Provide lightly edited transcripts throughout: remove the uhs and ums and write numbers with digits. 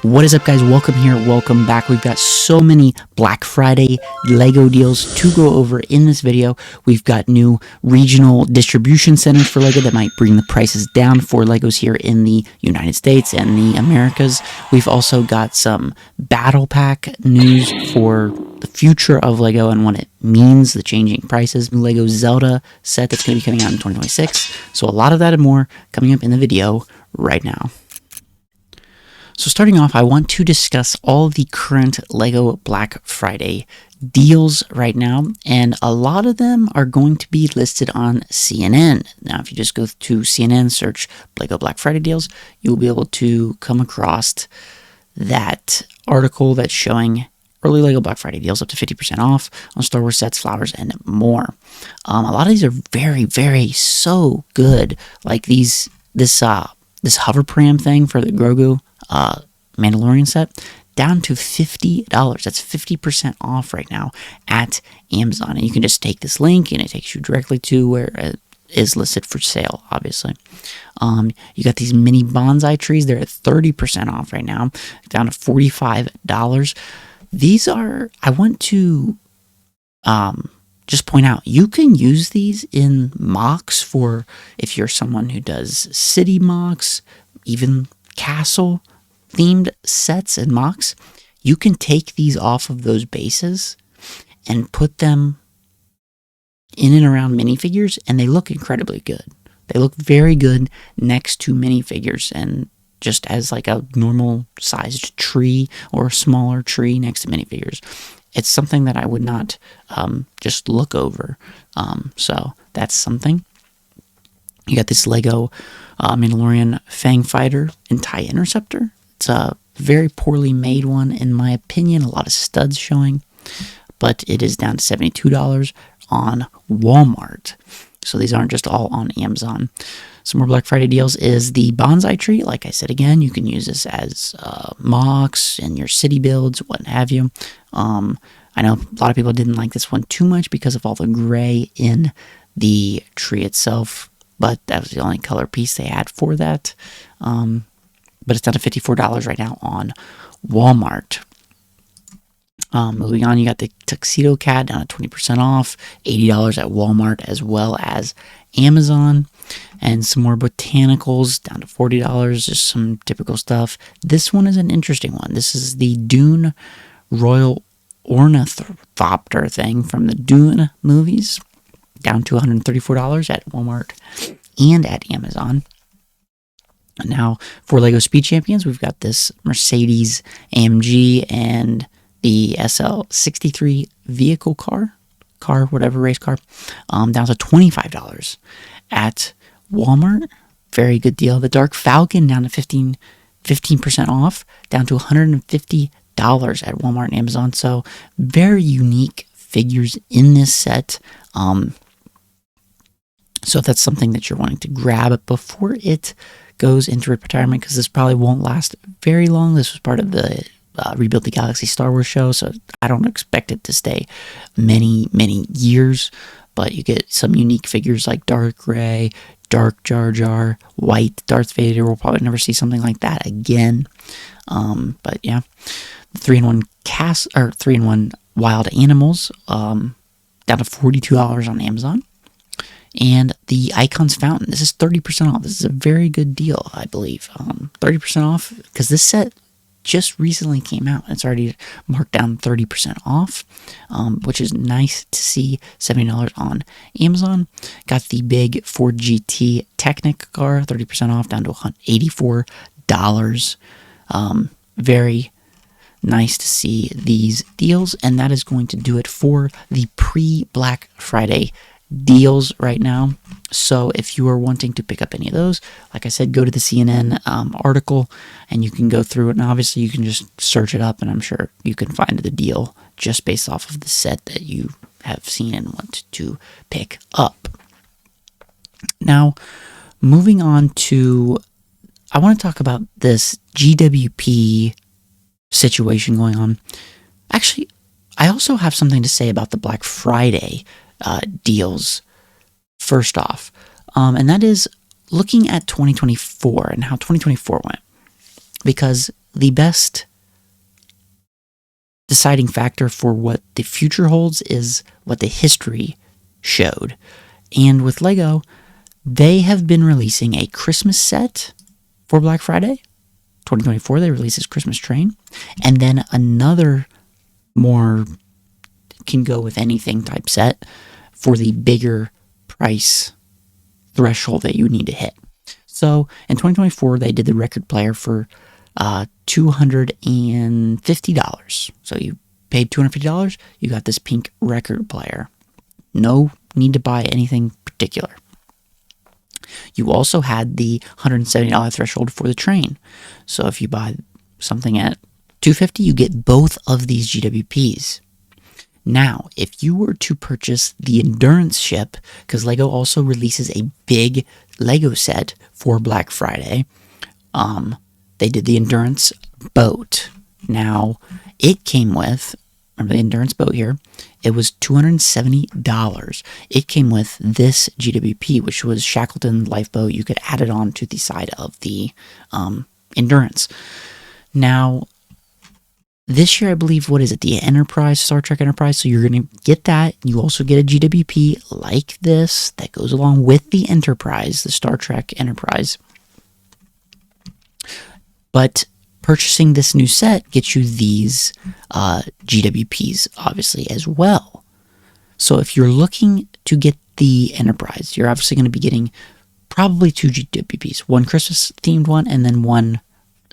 What is up, guys? Welcome here, welcome back. We've got so many Black Friday Lego deals to go over in this video. We've got new regional distribution centers for Lego that might bring the prices down for Legos here in the United States and the Americas. We've also got some battle pack news for the future of Lego and what it means, the changing prices. Lego Zelda set that's going to be coming out in 2026. So a lot of that and more coming up in the video right now. So starting off, I want to discuss all the current Lego Black Friday deals right now, and a lot of them are going to be listed on CNN. Now, if you just go to CNN, search Lego Black Friday deals, you'll be able to come across that article that's showing early Lego Black Friday deals up to 50% off on Star Wars sets, flowers, and more. A lot of these are very so good. Like this hover pram thing for the Grogu Mandalorian set, down to $50. That's 50% off right now at Amazon. And you can just take this link and it takes you directly to where it is listed for sale, obviously. You got these mini bonsai trees. They're at 30% off right now, down to $45. These are, I want to just point out, you can use these in mocks for if you're someone who does city mocks, even castle themed sets and mocks. You can take these off of those bases and put them in and around minifigures, and they look incredibly good. They look very good next to minifigures and just as like a normal sized tree or a smaller tree next to minifigures. It's something that I would not just look over. So that's something. You got this Lego Mandalorian Fang Fighter and TIE Interceptor. It's a very poorly made one, in my opinion. A lot of studs showing, but it is down to $72 on Walmart. So these aren't just all on Amazon. Some more Black Friday deals is the bonsai tree. Like I said, again, you can use this as mocks in your city builds, what have you. I know a lot of people didn't like this one too much because of all the gray in the tree itself, but that was the only color piece they had for that. But it's down to $54 right now on Walmart. Moving on, you got the Tuxedo Cat down at 20% off, $80 at Walmart as well as Amazon. And some more botanicals down to $40, just some typical stuff. This one is an interesting one. This is the Dune Royal Ornithopter thing from the Dune movies, down to $134 at Walmart and at Amazon. Now, for Lego Speed Champions, we've got this Mercedes AMG and the SL63 vehicle car, whatever, race car, down to $25 at Walmart. Very good deal. The Dark Falcon down to 15% off, down to $150 at Walmart and Amazon. So very unique figures in this set. So if that's something that you're wanting to grab before it goes into retirement, because this probably won't last very long. This was part of the Rebuild the Galaxy Star Wars show, so I don't expect it to stay many years. But you get some unique figures like Dark Gray, Dark Jar Jar, White Darth Vader. We'll probably never see something like that again. But yeah, 3-in-1 Wild Animals, down to $42 on Amazon. And the Icons Fountain, this is 30% off. This is a very good deal, I believe. 30% off, because this set just recently came out. It's already marked down 30% off, which is nice to see. $70 on Amazon. Got the big Ford GT Technic car, 30% off, down to $84. Very nice to see these deals, and that is going to do it for the pre-Black Friday deals right now. So if you are wanting to pick up any of those, like I said, go to the CNN article and you can go through it, and obviously you can just search it up and I'm sure you can find the deal just based off of the set that you have seen and want to pick up. Now, moving on to, I want to talk about this GWP situation going on. Actually, I also have something to say about the Black Friday deals first off, and that is looking at 2024 and how 2024 went, because the best deciding factor for what the future holds is what the history showed. And with Lego, they have been releasing a Christmas set for Black Friday. 2024, they released this Christmas train. And then another more can go with anything type set for the bigger price threshold that you need to hit. So in 2024, they did the record player for $250. So you paid $250, you got this pink record player. No need to buy anything particular. You also had the $170 threshold for the train. So if you buy something at $250, you get both of these GWPs. Now, if you were to purchase the Endurance ship, because Lego also releases a big Lego set for Black Friday, they did the Endurance boat. Now, it came with, remember the Endurance boat here, it was $270. It came with this GWP, which was Shackleton Lifeboat. You could add it on to the side of the Endurance. Now, this year, I believe, what is it? The Enterprise, Star Trek Enterprise. So you're going to get that. You also get a GWP like this that goes along with the Enterprise, the Star Trek Enterprise. But purchasing this new set gets you these GWPs, obviously, as well. So if you're looking to get the Enterprise, you're obviously going to be getting probably 2 GWPs. One Christmas-themed one, and then one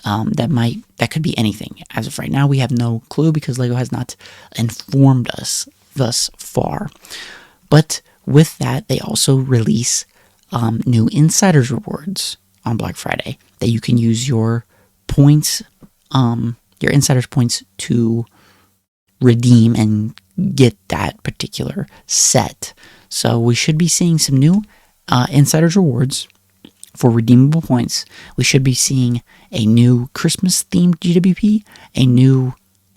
that could be anything. As of right now, we have no clue because Lego has not informed us thus far. But with that, they also release new Insiders rewards on Black Friday that you can use your points, your Insiders points to redeem and get that particular set. So we should be seeing some new Insiders rewards for redeemable points. We should be seeing a new Christmas-themed GWP, a new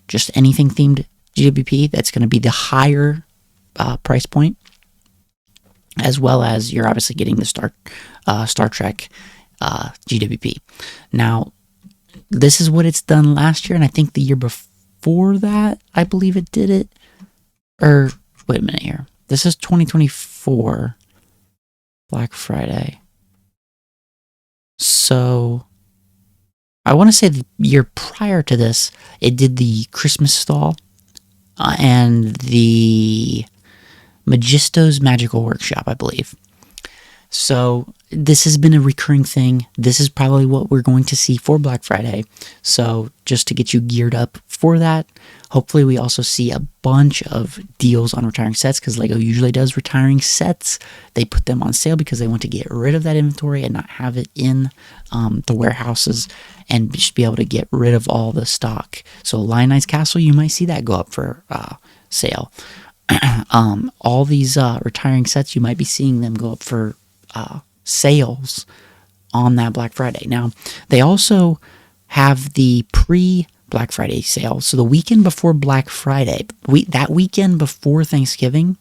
just anything-themed GWP that's going to be the higher price point, as well as you're obviously getting the Star Trek GWP. Now, this is what it's done last year, and I think the year before that, I believe it did it. Or, wait a minute here. This is 2024 Black Friday. So, I want to say the year prior to this, it did the Christmas stall and the Magisto's Magical Workshop, I believe. So, this has been a recurring thing. This is probably what we're going to see for Black Friday. So, just to get you geared up for that, hopefully we also see a bunch of deals on retiring sets, because Lego usually does retiring sets. They put them on sale because they want to get rid of that inventory and not have it in the warehouses and just be able to get rid of all the stock. So, Lionized Castle, you might see that go up for sale. All these retiring sets, you might be seeing them go up for sales on that Black Friday. Now, they also have the pre-Black Friday sale. So the weekend before Black Friday, that weekend before Thanksgiving,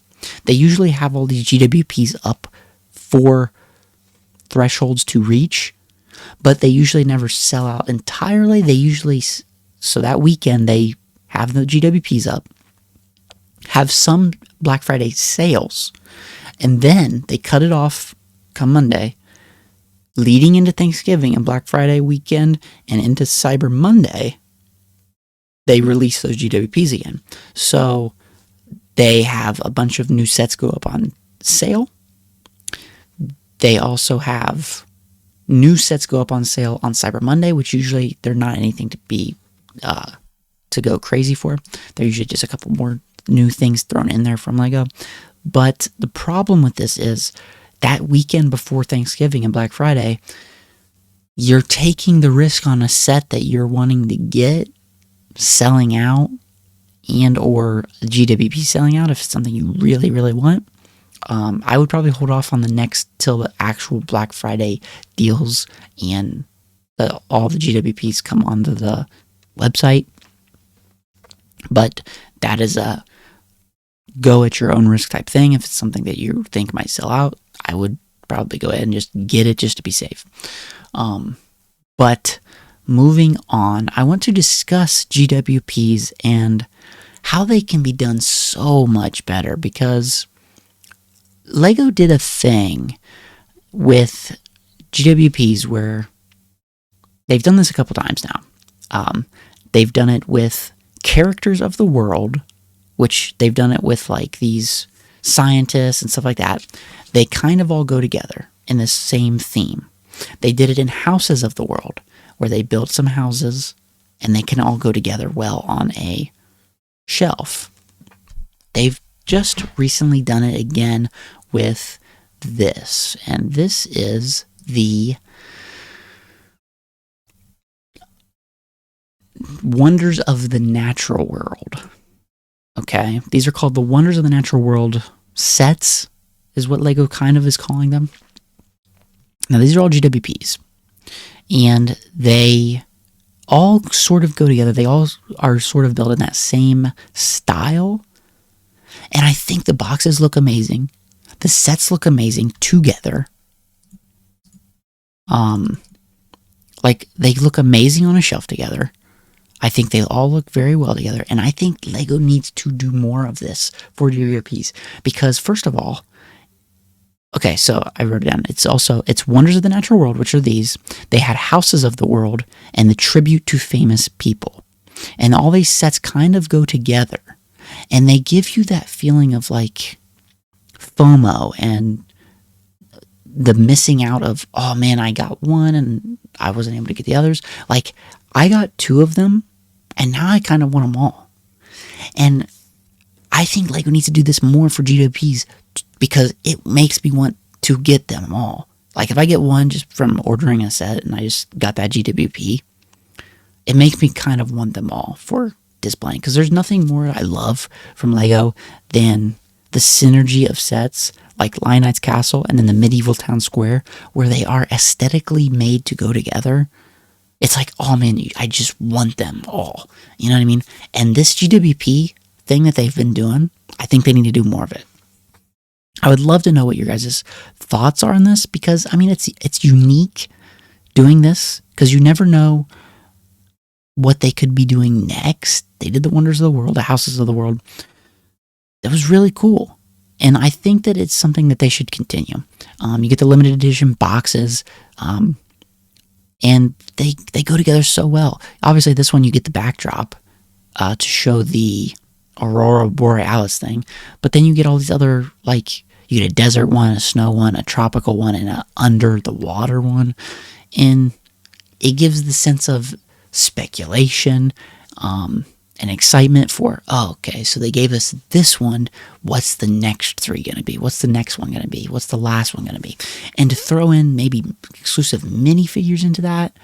they usually have all these GWPs up for thresholds to reach, but they usually never sell out entirely. They usually, so that weekend, they have the GWPs up, have some Black Friday sales, and then they cut it off come Monday, leading into Thanksgiving and Black Friday weekend and into Cyber Monday, they release those GWPs again. So they have a bunch of new sets go up on sale. They also have new sets go up on sale on Cyber Monday, which usually they're not anything to be to go crazy for. They're usually just a couple more new things thrown in there from Lego. But the problem with this is that weekend before Thanksgiving and Black Friday, you're taking the risk on a set that you're wanting to get selling out, and or GWP selling out if it's something you really, really want. I would probably hold off on the next till the actual Black Friday deals and all the GWPs come onto the website. But that is a go at your own risk type thing. If it's something that you think might sell out, I would probably go ahead and just get it just to be safe. But moving on, I want to discuss GWPs and how they can be done so much better, because LEGO did a thing with GWPs where they've done this a couple times now. They've done it with characters of the world, which they've done it with like these scientists and stuff like that. They kind of all go together in the same theme. They did it in houses of the world, where they built some houses and they can all go together well on a shelf. They've just recently done it again with this, and this is the Wonders of the Natural World. Okay, these are called the Wonders of the Natural World sets, is what LEGO kind of is calling them. Now, these are all GWPs, and they all sort of go together. They all are sort of built in that same style, and I think the boxes look amazing. The sets look amazing together. Like, they look amazing on a shelf together. I think they all look very well together, and I think LEGO needs to do more of this for GWPs, because first of all, okay, so I wrote it down. It's Wonders of the Natural World, which are these. They had Houses of the World and the Tribute to Famous People. And all these sets kind of go together. And they give you that feeling of like FOMO and the missing out of, oh man, I got one and I wasn't able to get the others. Like, I got two of them and now I kind of want them all. And I think LEGO needs to do this more for GWPs, because it makes me want to get them all. Like, if I get one just from ordering a set and I just got that GWP, it makes me kind of want them all for displaying. Because there's nothing more I love from LEGO than the synergy of sets like Lion Knight's Castle and then the Medieval Town Square, where they are aesthetically made to go together. It's like, oh man, I just want them all. You know what I mean? And this GWP thing that they've been doing, I think they need to do more of it. I would love to know what your guys' thoughts are on this, because, I mean, it's unique doing this, because you never know what they could be doing next. They did the Wonders of the World, the Houses of the World. That was really cool, and I think that it's something that they should continue. You get the limited edition boxes, and they go together so well. Obviously, this one you get the backdrop to show the Aurora Borealis thing, but then you get all these other, like, you get a desert one, a snow one, a tropical one, and a under the water one, and it gives the sense of speculation and excitement for, oh, okay, so they gave us this one, what's the next three going to be? What's the next one going to be? What's the last one going to be? And to throw in maybe exclusive minifigures into that,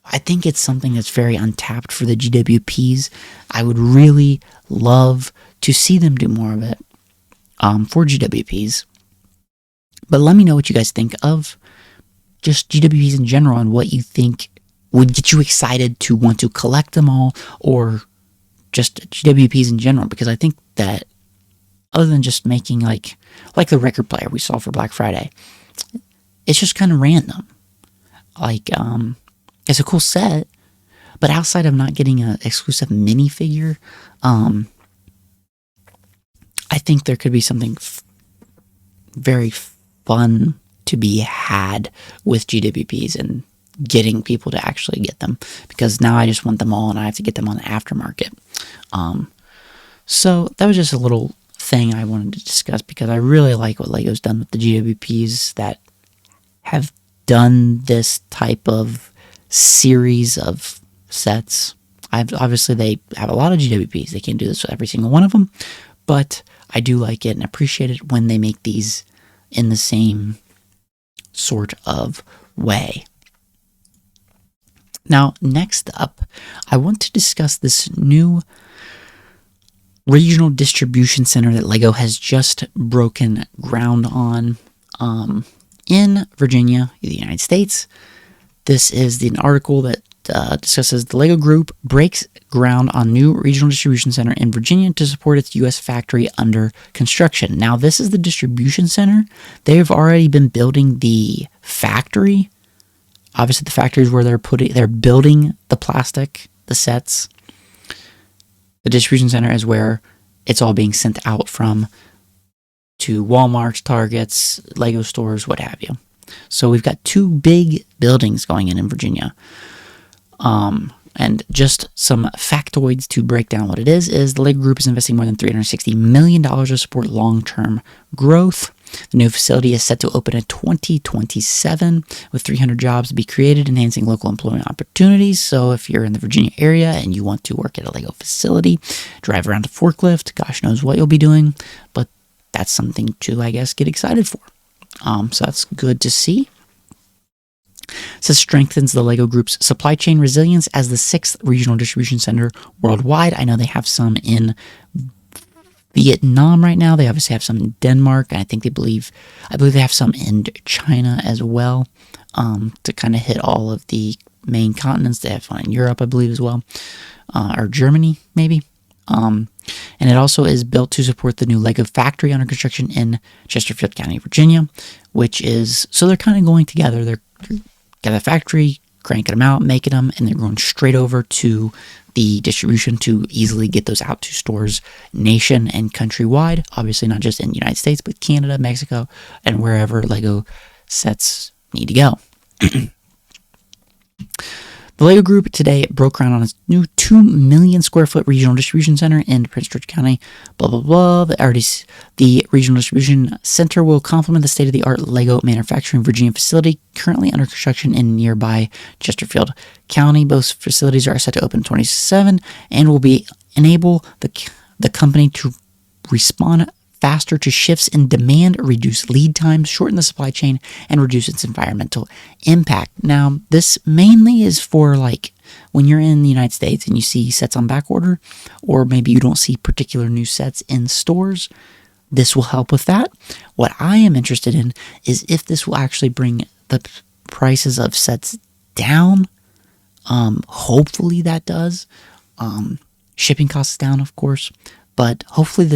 I think it's something that's very untapped for the GWPs. I would really love to see them do more of it for GWPs. But let me know what you guys think of just GWPs in general, and what you think would get you excited to want to collect them all, or just GWPs in general, because I think that other than just making like the record player we saw for Black Friday, it's just kind of random. Like, it's a cool set, but outside of not getting an exclusive minifigure, I think there could be something very fun to be had with GWPs and getting people to actually get them, because now I just want them all and I have to get them on the aftermarket. So that was just a little thing I wanted to discuss, because I really like what LEGO's done with the GWPs that have done this type of series of sets. Obviously, they have a lot of GWPs. They can't do this with every single one of them, but I do like it and appreciate it when they make these in the same sort of way. Now, next up, I want to discuss this new regional distribution center that LEGO has just broken ground on in Virginia, the United States. This is an article that discusses the LEGO Group breaks ground on new regional distribution center in Virginia to support its U.S. factory under construction. Now, this is the distribution center. They've already been building the factory obviously the factories where they're building the plastic, the sets. The distribution center is where it's all being sent out from to Walmarts, Targets, Lego stores, what have you. So we've got 2 big buildings going in Virginia. And just some factoids to break down what it is the Lego Group is investing more than $360 million to support long-term growth. The new facility is set to open in 2027 with 300 jobs to be created, enhancing local employment opportunities. So if you're in the Virginia area and you want to work at a Lego facility, drive around a forklift, gosh knows what you'll be doing, but that's something to, I guess, get excited for. So that's good to see. This strengthens the Lego Group's supply chain resilience as the 6th regional distribution center worldwide. I know they have some in Vietnam right now. They obviously have some in Denmark. I believe they have some in China as well, to kind of hit all of the main continents. They have one in Europe, I believe, as well, or Germany maybe. And it also is built to support the new Lego factory under construction in Chesterfield County, Virginia, which is, so they're kind of going together. They're got a factory, cranking them out, making them, and they're going straight over to the distribution to easily get those out to stores nation and countrywide. Obviously not just in the United States, but Canada, Mexico, and wherever Lego sets need to go. The Lego Group today broke ground on its new 2 million square foot regional distribution center in Prince George County. Blah, blah, blah. The regional distribution center will complement the state-of-the-art Lego manufacturing Virginia facility currently under construction in nearby Chesterfield County. Both facilities are set to open in 2027 and will enable the company to respond faster to shifts in demand, reduce lead times, shorten the supply chain, and reduce its environmental impact. Now, this mainly is for like when you're in the United States and you see sets on back order, or maybe you don't see particular new sets in stores. This will help with that. What I am interested in is if this will actually bring the prices of sets down. Hopefully that does. Shipping costs down, of course, but hopefully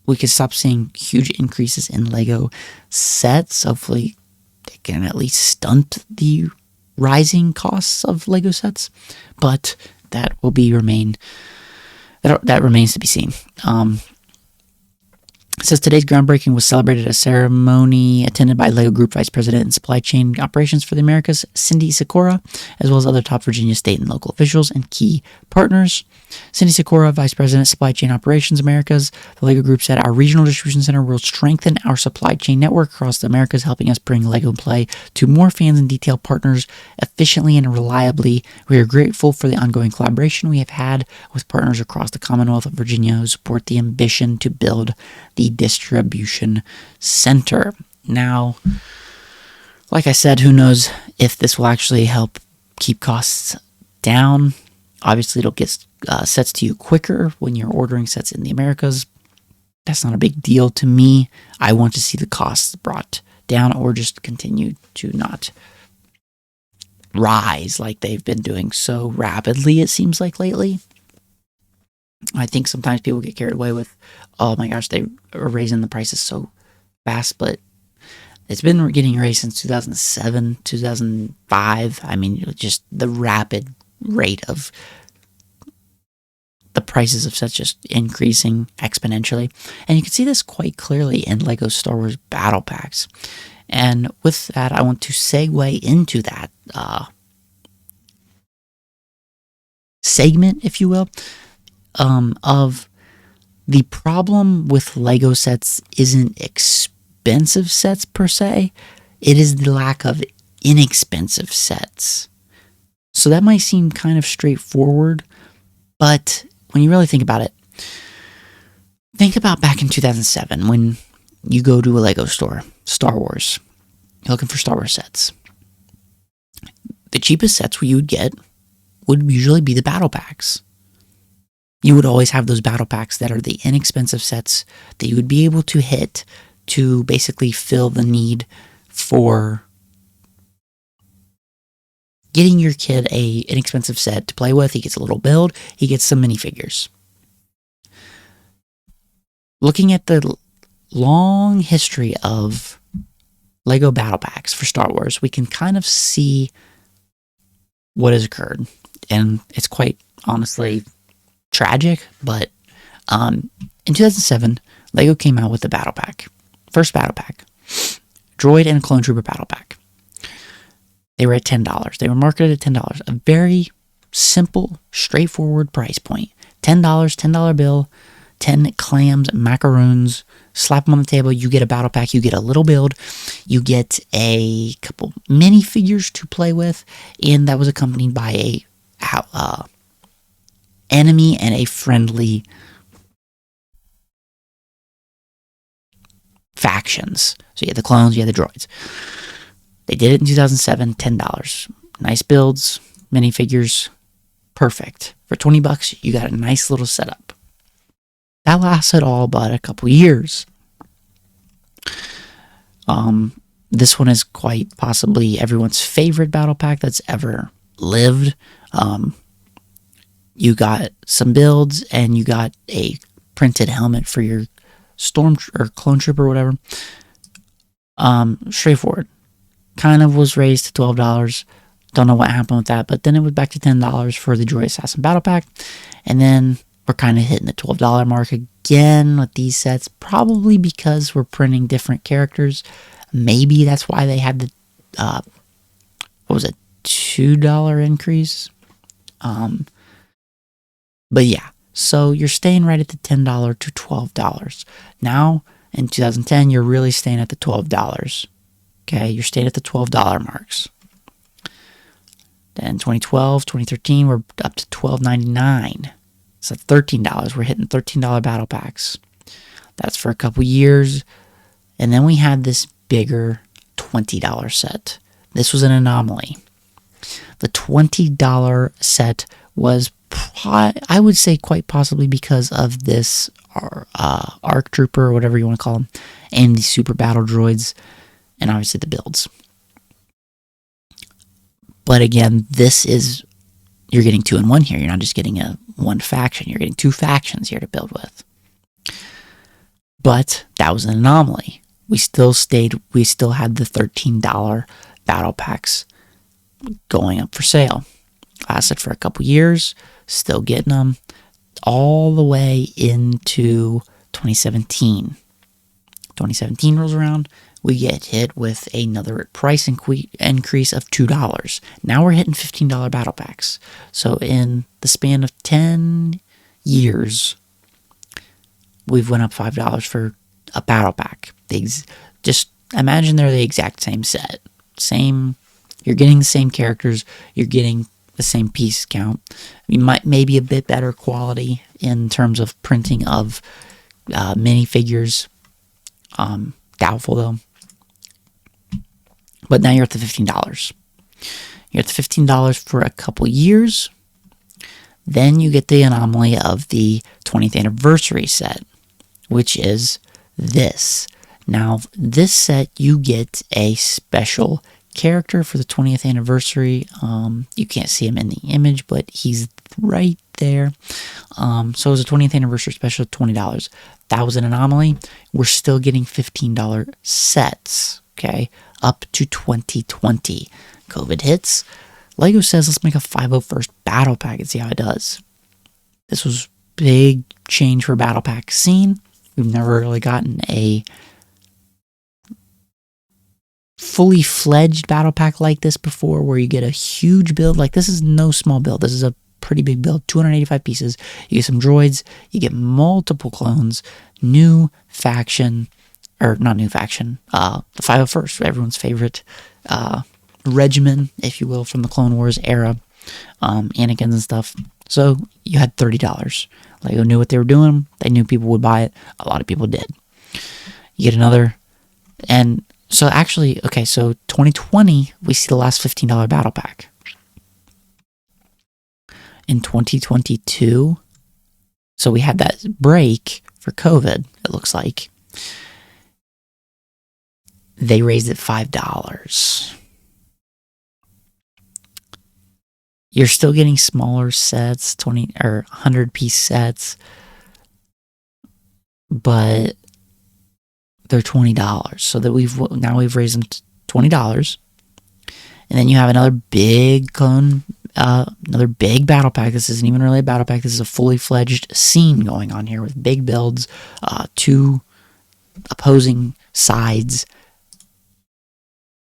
we can stop seeing huge increases in Lego sets. Hopefully they can at least stunt the rising costs of Lego sets, but that remains to be seen. It says today's groundbreaking was celebrated at a ceremony attended by Lego Group Vice President and Supply Chain Operations for the Americas, Cindy Sikora, as well as other top Virginia state and local officials and key partners. Cindy Sikora, Vice President, Supply Chain Operations Americas, the Lego Group said, "Our regional distribution center will strengthen our supply chain network across the Americas, helping us bring Lego play to more fans and detail partners efficiently and reliably. We are grateful for the ongoing collaboration we have had with partners across the Commonwealth of Virginia who support the ambition to build the distribution center." Now, like I said, who knows if this will actually help keep costs down. Obviously, it'll get sets to you quicker when you're ordering sets in the Americas. That's not a big deal to me. I want to see the costs brought down or just continue to not rise like they've been doing so rapidly, it seems like lately. I think sometimes people get carried away with, oh my gosh, they are raising the prices so fast, but it's been getting raised since 2007, 2005. I mean, just the rapid rate of the prices of sets just increasing exponentially. And you can see this quite clearly in Lego Star Wars Battle Packs. And with that, I want to segue into that segment, if you will, of the problem with Lego sets isn't expensive sets per se. It is the lack of inexpensive sets. So that might seem kind of straightforward, but when you really think about it, think about back in 2007 when you go to a Lego store, Star Wars, you're looking for Star Wars sets. The cheapest sets you would get would usually be the battle packs. You would always have those battle packs that are the inexpensive sets that you would be able to hit to basically fill the need for getting your kid an inexpensive set to play with. He gets a little build. He gets some minifigures. Looking at the long history of Lego battle packs for Star Wars, we can kind of see what has occurred. And it's quite honestly tragic, but in 2007, Lego came out with a battle pack. First battle pack. Droid and Clone Trooper battle pack. They were at $10. They were marketed at $10. A very simple, straightforward price point. $10, $10 bill, 10 clams, macaroons, slap them on the table, you get a battle pack, you get a little build, you get a couple mini figures to play with, and that was accompanied by a enemy and a friendly factions. So you had the clones, you had the droids. They did it in 2007, $10. Nice builds, minifigures, perfect. For $20, you got a nice little setup. That lasted all but a couple years. This one is quite possibly everyone's favorite battle pack that's ever lived. You got some builds, and you got a printed helmet for your storm or clone trooper or whatever. Straightforward. Kind of was raised to $12. Don't know what happened with that, but then it was back to $10 for the Droid Assassin battle pack, and then we're kind of hitting the $12 mark again with these sets, probably because we're printing different characters. Maybe that's why they had the what was it, $2 increase. But yeah, so you're staying right at the $10 to $12. Now in 2010, you're really staying at the $12. Okay, you're staying at the $12 marks. Then 2012, 2013, we're up to $12.99. So $13. We're hitting $13 battle packs. That's for a couple years. And then we had this bigger $20 set. This was an anomaly. The $20 set was, I would say, quite possibly because of this ARC Trooper, or whatever you want to call them, and the Super Battle Droids, and obviously the builds. But again, this is, you're getting 2 in 1 here. You're not just getting one faction. You're getting 2 factions here to build with. But that was an anomaly. We still had the $13 battle packs going up for sale. Lasted for a couple years, still getting them all the way into 2017. 2017 rolls around, we get hit with another price increase of $2. Now we're hitting $15 battle packs. So in the span of 10 years, we've went up $5 for a battle pack. Just imagine they're the exact same set. You're getting the same characters, you're getting the same piece count. Maybe a bit better quality in terms of printing of minifigures. Doubtful though. But now you're at the $15. You're at the $15 for a couple years. Then you get the anomaly of the 20th anniversary set, which is this. Now, this set, you get a special character for the 20th anniversary. You can't see him in the image, but he's right there. So it's a 20th anniversary special, $20. That was an anomaly. We're still getting $15 sets, okay, up to 2020. COVID hits. Lego says, let's make a 501st battle pack and see how it does. This was big change for battle pack scene. We've never really gotten a fully fledged battle pack like this before, where you get a huge build. Like, this is no small build. This is a pretty big build, 285 pieces. You get some droids, you get multiple clones, new faction, or not new faction, the 501st, everyone's favorite regimen, if you will, from the Clone Wars era, Anakin's and stuff. So you had $30. Lego knew what they were doing. They knew people would buy it. A lot of people did. You get another, and so actually, okay, so 2020, we see the last $15 battle pack. In 2022, so we had that break for COVID, it looks like. They raised it $5. You're still getting smaller sets, 20 or 100 piece sets, but they're $20. So that we've raised them to $20. And then you have another big battle pack. This isn't even really a battle pack. This is a fully fledged scene going on here with big builds, 2 opposing sides.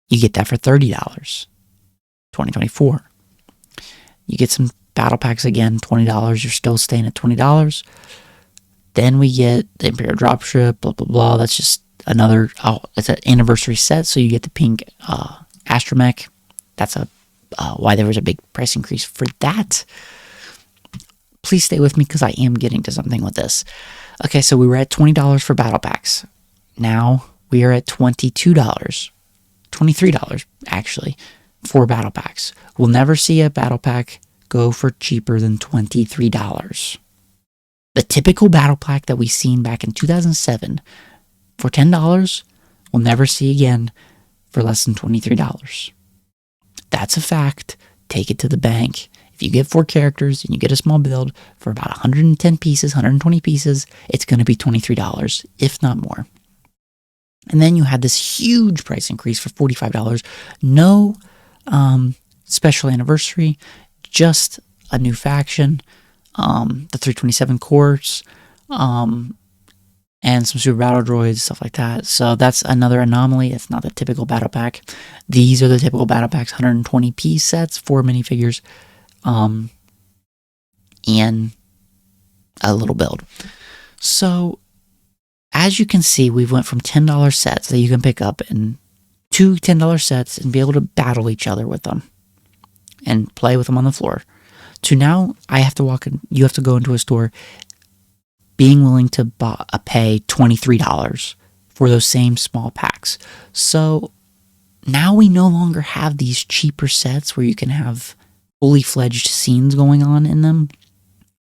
You get that for $30. 2024. You get some battle packs again, $20. You're still staying at $20. Then we get the Imperial Dropship, blah, blah, blah. That's just another, it's an anniversary set. So you get the pink Astromech. That's why there was a big price increase for that. Please stay with me because I am getting to something with this. Okay, so we were at $20 for battle packs. Now we are at $22, $23 actually, for battle packs. We'll never see a battle pack go for cheaper than $23. The typical battle pack that we seen back in 2007 for $10, we'll never see again for less than $23. That's a fact. Take it to the bank. If you get 4 characters and you get a small build for about 110 pieces, 120 pieces, it's going to be $23, if not more. And then you had this huge price increase for $45. No special anniversary, just a new faction, the 327 course, and some super battle droids, stuff like that. So that's another anomaly. It's not the typical battle pack. These are the typical battle packs, 120 piece sets, 4 minifigures, and a little build. So as you can see, we went from $10 sets that you can pick up and 2 $10 sets and be able to battle each other with them and play with them on the floor, to now I have to walk in, you have to go into a store being willing to pay $23 for those same small packs. So now we no longer have these cheaper sets where you can have fully fledged scenes going on in them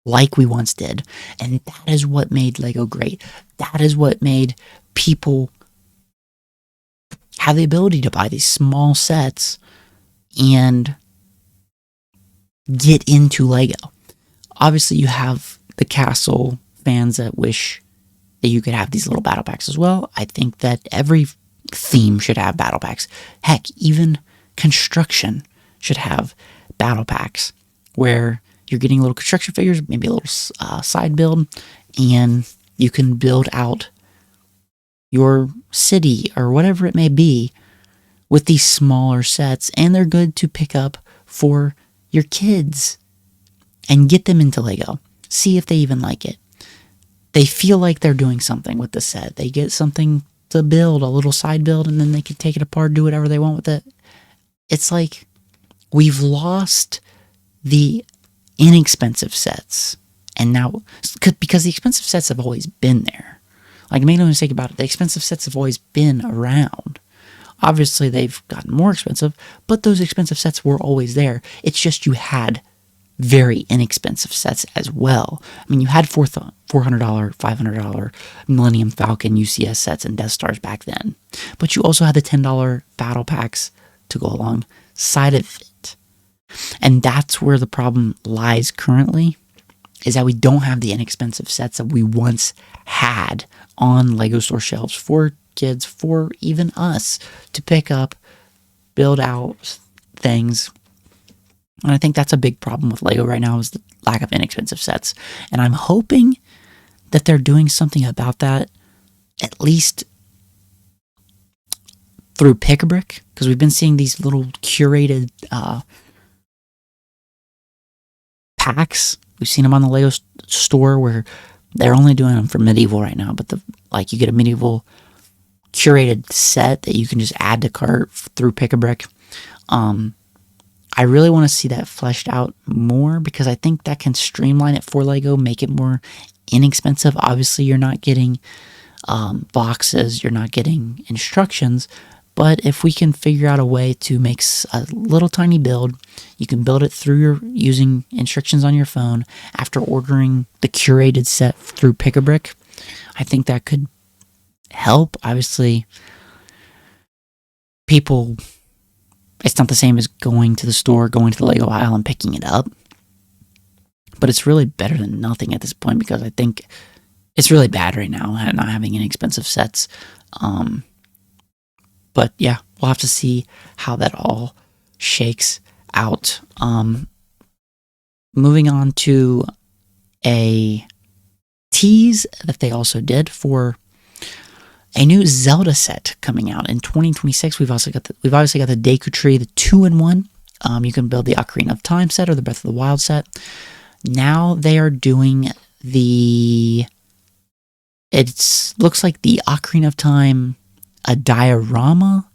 like we once did. And that is what made LEGO great. That is what made people have the ability to buy these small sets and get into LEGO. Obviously, you have the castle fans that wish that you could have these little battle packs as well. I think that every theme should have battle packs. Heck, even construction should have battle packs where you're getting little construction figures, maybe a little side build, and you can build out your city or whatever it may be with these smaller sets, and they're good to pick up for your kids and get them into LEGO. See if they even like it. They feel like they're doing something with the set. They get something to build, a little side build, and then they can take it apart, do whatever they want with it. It's like we've lost the inexpensive sets. And now, because the expensive sets have always been there. Like, make no mistake about it, the expensive sets have always been around. Obviously, they've gotten more expensive, but those expensive sets were always there. It's just you had very inexpensive sets as well. I mean, you had $400, $500 Millennium Falcon UCS sets and Death Stars back then. But you also had the $10 battle packs to go alongside of it. And that's where the problem lies currently, is that we don't have the inexpensive sets that we once had on LEGO store shelves for kids, for even us to pick up, build out things. And I think that's a big problem with LEGO right now, is the lack of inexpensive sets. And I'm hoping that they're doing something about that, at least through Pick-a-Brick, because we've been seeing these little curated packs. We've seen them on the LEGO store where they're only doing them for medieval right now, but you get a medieval curated set that you can just add to cart through Pick-a-Brick. I really want to see that fleshed out more, because I think that can streamline it for LEGO, make it more inexpensive. Obviously, you're not getting boxes, you're not getting instructions, but if we can figure out a way to make a little tiny build, you can build it through using instructions on your phone after ordering the curated set through Pick-a-Brick. I think that could help. Obviously, people, it's not the same as going to the store, going to the LEGO aisle and picking it up. But it's really better than nothing at this point, because I think it's really bad right now not having inexpensive sets. But yeah, we'll have to see how that all shakes out. Moving on to a tease that they also did for a new Zelda set coming out in 2026. We've obviously got the Deku Tree, the 2-in-1. You can build the Ocarina of Time set or the Breath of the Wild set. Now they are doing looks like the Ocarina of Time, a diorama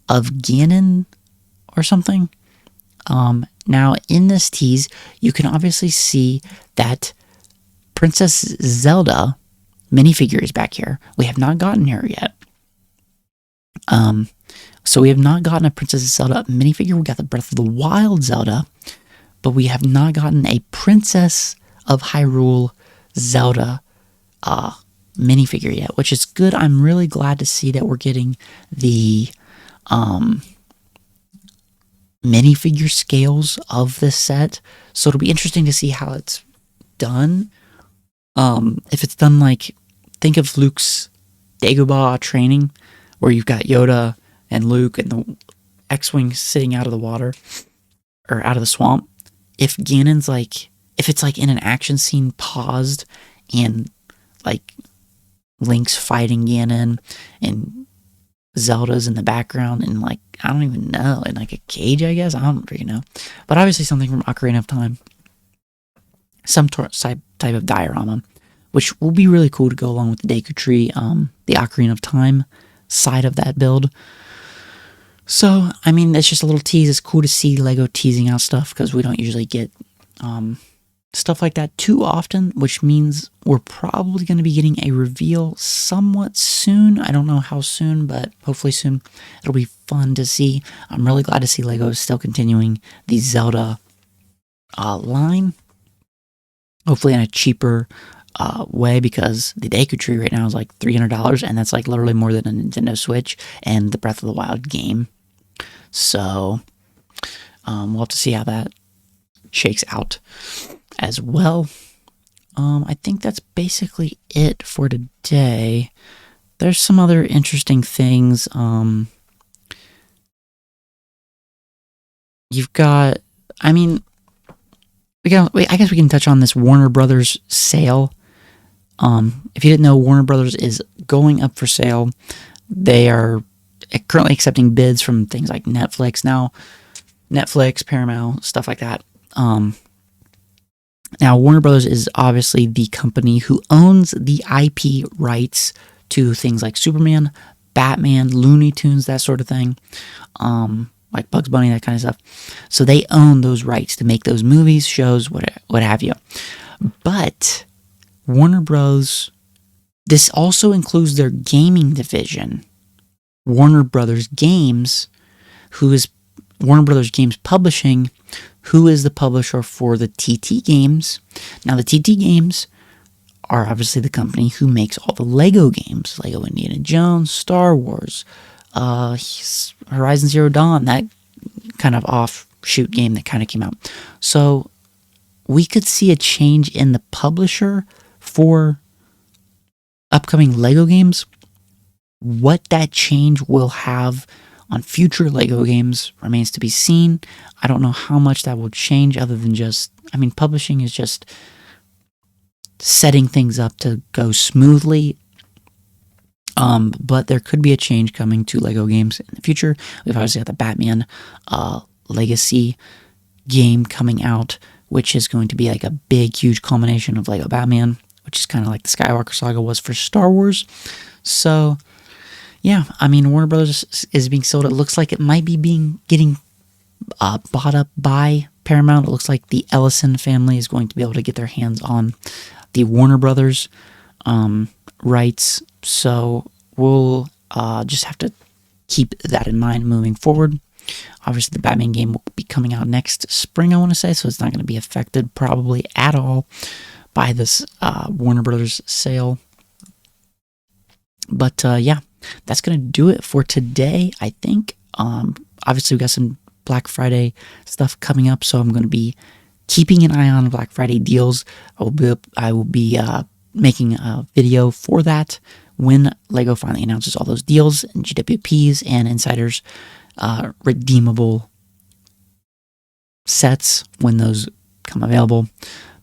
of Ganon or something. Now in this tease, you can obviously see that Princess Zelda minifigure is back here. We have not gotten her yet. So we have not gotten a Princess Zelda minifigure. We got the Breath of the Wild Zelda, but we have not gotten a Princess of Hyrule Zelda minifigure yet, which is good. I'm really glad to see that we're getting the minifigure scales of this set. So it'll be interesting to see how it's done. If it's done like, think of Luke's Dagobah training, where you've got Yoda and Luke and the X-Wing sitting out of the water, or out of the swamp. If Ganon's like, if it's like in an action scene paused, and like Link's fighting Ganon, and Zelda's in the background, and like, I don't even know, in like a cage, I guess, I don't really know. But obviously something from Ocarina of Time. Some type of diorama, which will be really cool to go along with the Deku Tree, the Ocarina of Time side of that build. So, I mean, it's just a little tease. It's cool to see LEGO teasing out stuff, because we don't usually get stuff like that too often, which means we're probably going to be getting a reveal somewhat soon. I don't know how soon, but hopefully soon. It'll be fun to see. I'm really glad to see LEGO still continuing the Zelda line. Hopefully in a cheaper way, because the Deku Tree right now is like $300, and that's like literally more than a Nintendo Switch and the Breath of the Wild game. So we'll have to see how that shakes out as well. I think that's basically it for today. There's some other interesting things. You've got, I mean, I guess we can touch on this Warner Brothers sale. If you didn't know, Warner Brothers is going up for sale. They are currently accepting bids from things like Netflix, Paramount, stuff like that. Now, Warner Brothers is obviously the company who owns the IP rights to things like Superman, Batman, Looney Tunes, that sort of thing. Like Bugs Bunny, that kind of stuff. So they own those rights to make those movies, shows, what have you. But Warner Bros., this also includes their gaming division, Warner Brothers Games, who is Warner Brothers Games Publishing, who is the publisher for the TT games. Now, the TT games are obviously the company who makes all the LEGO games, LEGO Indiana Jones, Star Wars, Horizon Zero Dawn, that kind of offshoot game that kind of came out. So we could see a change in the publisher for upcoming LEGO games. What that change will have on future LEGO games remains to be seen. I don't know how much that will change, other than just, I mean, publishing is just setting things up to go smoothly. But there could be a change coming to LEGO games in the future. We've obviously got the Batman Legacy game coming out, which is going to be like a big, huge culmination of LEGO Batman, which is kind of like the Skywalker Saga was for Star Wars. So, yeah, I mean, Warner Brothers is being sold. It looks like it might be getting bought up by Paramount. It looks like the Ellison family is going to be able to get their hands on the Warner Brothers rights. So we'll just have to keep that in mind moving forward. Obviously, the Batman game will be coming out next spring, I want to say, so it's not going to be affected probably at all by this Warner Brothers sale. But yeah, that's going to do it for today, I think. Obviously, we got some Black Friday stuff coming up, so I'm going to be keeping an eye on Black Friday deals. I will be making a video for that when LEGO finally announces all those deals and GWPs and insiders redeemable sets when those come available.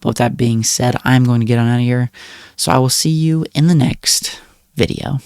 But with that being said, I'm going to get on out of here. So I will see you in the next video.